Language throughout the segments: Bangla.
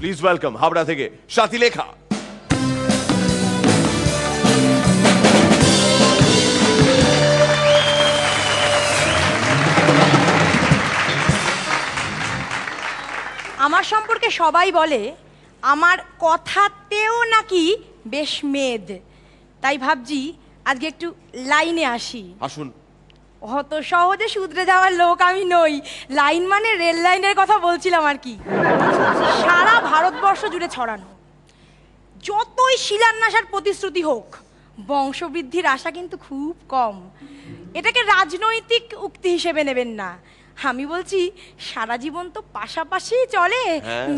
প্লিজ ওয়েলকাম হাবড়া থেকে স্বাতিলেখা। আমার সম্পর্কে সবাই বলে আমার কথাতেও নাকি বেশ মেদ, তাই ভাবছি আজকে একটু লাইনে আসি। আসুন। অত সহজে শুধরে যাওয়ার লোক আমি নই। লাইন মানে রেল লাইনের কথা বলছিলাম আর কি। সারা ভারতবর্ষ জুড়ে ছড়ানো, যতই শিলান্যাস আর প্রতিশ্রুতি হোক, বংশবৃদ্ধির আশা কিন্তু খুব কম। এটাকে রাজনৈতিক উক্তি হিসেবে নেবেন না। আমি বলছি সারা জীবন তো পাশাপাশি চলে,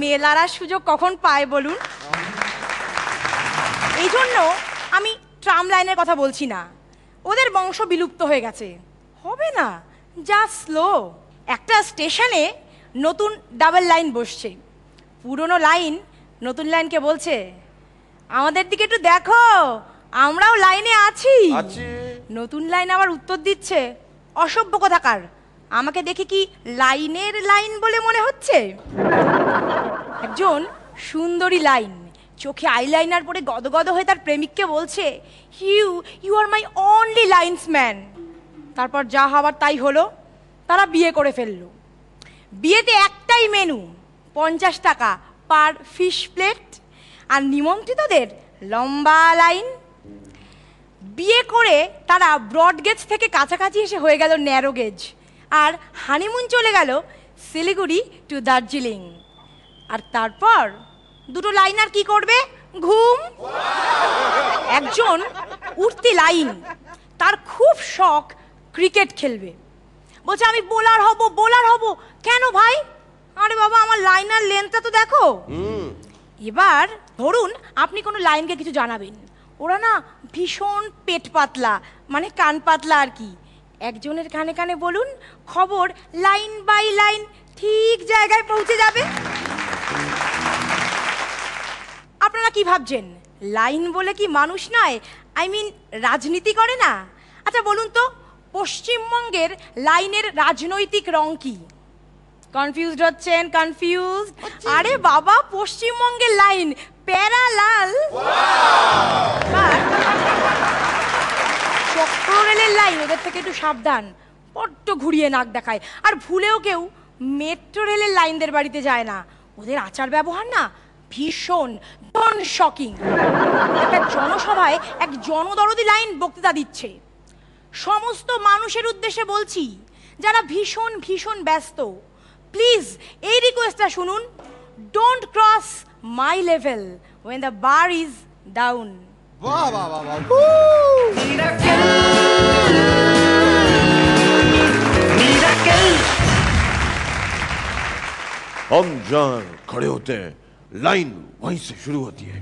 মেলার সুযোগ কখন পায় বলুন। এই জন্য আমি ট্রাম লাইনের কথা বলছি না, ওদের বংশ বিলুপ্ত হয়ে গেছে, হবে না, যা স্লো। একটা স্টেশনে নতুন ডাবল লাইন বসছে, পুরনো লাইন নতুন লাইনকে বলছে আমাদের দিকে একটু দেখো, আমরাও লাইনে আছি। নতুন লাইন আবার উত্তর দিচ্ছে অসভ্য কোথাকার, আমাকে দেখে কি লাইনের লাইন বলে মনে হচ্ছে? একজন সুন্দরী লাইন চোখে আইলাইনার পরে গদগদ হয়ে তার প্রেমিককে বলছে you are my only linesman. তারপর যা হবার তাই হলো, তারা বিয়ে করে ফেললো। বিয়েতে একটাই মেনু, 50 টাকা পার ফিশ প্লেট, আর নিমন্ত্রিতদের লম্বা লাইন। বিয়ে করে তারা ব্রড গেজ থেকে কাছাকাছি এসে হয়ে গেল ন্যারো গেজ, আর হানিমুন চলে গেল শিলিগুড়ি টু দার্জিলিং। আর তারপর দুটো লাইনার কি করবে? ঘুম। একজন উঠতি লাইন, তার খুব শখ ক্রিকেট খেলবে, বলছে আমি বোলার হব বোলার হব। কেন ভাই? আরে বাবা আমার লাইনার লেন্থটা তো দেখো। এবার ধরুন আপনি কোনো লাইনকে কিছু জানাবেন, ওরা না ভীষণ পেট পাতলা, মানে কান পাতলা আর কি। একজনের কানে কানে বলুন, খবর লাইন বাই লাইন ঠিক জায়গায় পৌঁছে যাবে। আপনারা কি ভাবছেন লাইন বলে কি মানুষ নয়, আই মিন রাজনীতি করে না? আচ্ছা বলুন তো পশ্চিমবঙ্গের লাইনের রাজনৈতিক রং কি? কনফিউজড হচ্ছেন? কনফিউজ? আরে বাবা পশ্চিমবঙ্গের লাইন প্যারালাল। চক্র রেলের লাইন ওদের থেকে একটু সাবধান, বড্ড ঘুরিয়ে নাক দেখায়। আর ভুলেও কেউ মেট্রো রেলের লাইনদের বাড়িতে যায় না, ওদের আচার ব্যবহার না ভীষণ শকিং। একটা জনসভায় এক জনদরদি লাইন বক্তৃতা দিচ্ছে, সমস্ত মানুষের উদ্দেশ্যে বলছি যারা ভীষণ ভীষণ ব্যস্ত, প্লিজ এই রিকোয়েস্টটা শুনুন, don't cross my level when the bar is down. বাহ বাহ বাহ বাহ। हम जहाँ खड़े होते हैं लाइन वहीं से शुरू होती है।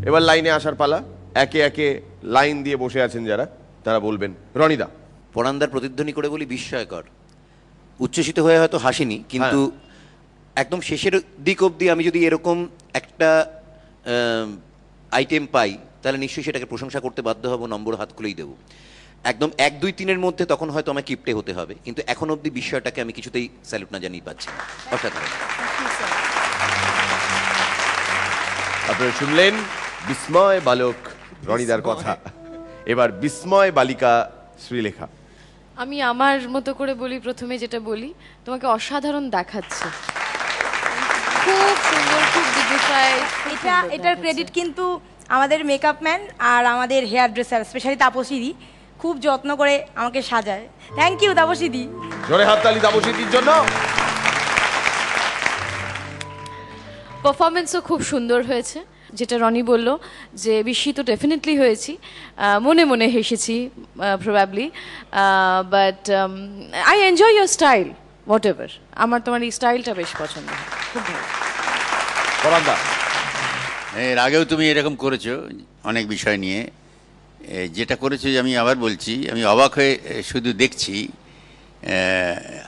এবার লাইনে আসার পালা। একে একে লাইন দিয়ে বসে আছেন যারা, তারা বলবেন। রনিদা। পরান্দার প্রতিধ্বনি করে বলি বিস্ময়কর। উচ্ছ্বসিত হয়ে হয়তো হাসিনি, কিন্তু একদম শেষের দিক অবধি আমি যদি এরকম একটা আইটেম পাই তাহলে নিশ্চয়ই সেটাকে প্রশংসা করতে বাধ্য হব, নম্বর হাত খুলেই দেবো। একদম 1, 2, 3-এর মধ্যে তখন হয়তো আমাকে কিপটে হতে হবে, কিন্তু এখন অবধি বিষয়টাকে আমি কিছুতেই স্যালুট না জানিয়ে পাচ্ছি না। অসাধারণ। আপনারা শুনলেন বিস্ময় বালক রনিদার কথা। এবার বিস্ময় বালিকা শ্রীলেখা। আমি আমার মতো করে বলি, প্রথমে যেটা বলি, তোমাকে অসাধারণ দেখাচ্ছে, খুব সুন্দর, খুব ডিগনিফাইড। এটার ক্রেডিট কিন্তু আমাদের মেকআপ ম্যান আর আমাদের হেয়ার ড্রেসার, স্পেশালি তাপসীদি, খুব যত্ন করে আমাকে সাজায়। থ্যাংক ইউ তাপসীদি। জোরে হাততালি তাপসীদির জন্য। পারফরমেন্সও খুব সুন্দর হয়েছে, যেটা রনি বলল যে বিস্মিত ডেফিনেটলি হয়েছি, মনে মনে হেসেছি probably, but I enjoy your style whatever. আমার তোমার এই স্টাইলটা বেশ পছন্দ, খুব ভালো। এর আগেও তুমি এরকম করেছো অনেক বিষয় নিয়ে, যেটা করেছো আমি আবার বলছি, আমি অবাক হয়ে শুধু দেখছি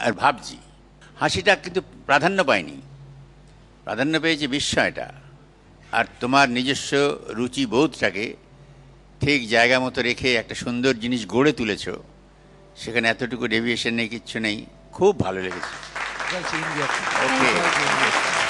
আর ভাবছি। হাসিটা কিন্তু প্রাধান্য পায়নি, প্রাধান্য পেয়েছে বিস্ময়টা। আর তোমার নিজস্ব রুচিবোধটাকে ঠিক জায়গা মতো রেখে একটা সুন্দর জিনিস গড়ে তুলেছ, সেখানে এতটুকু ডেভিয়েশন নেই, কিচ্ছু নেই, খুব ভালো লেগেছে। ওকে।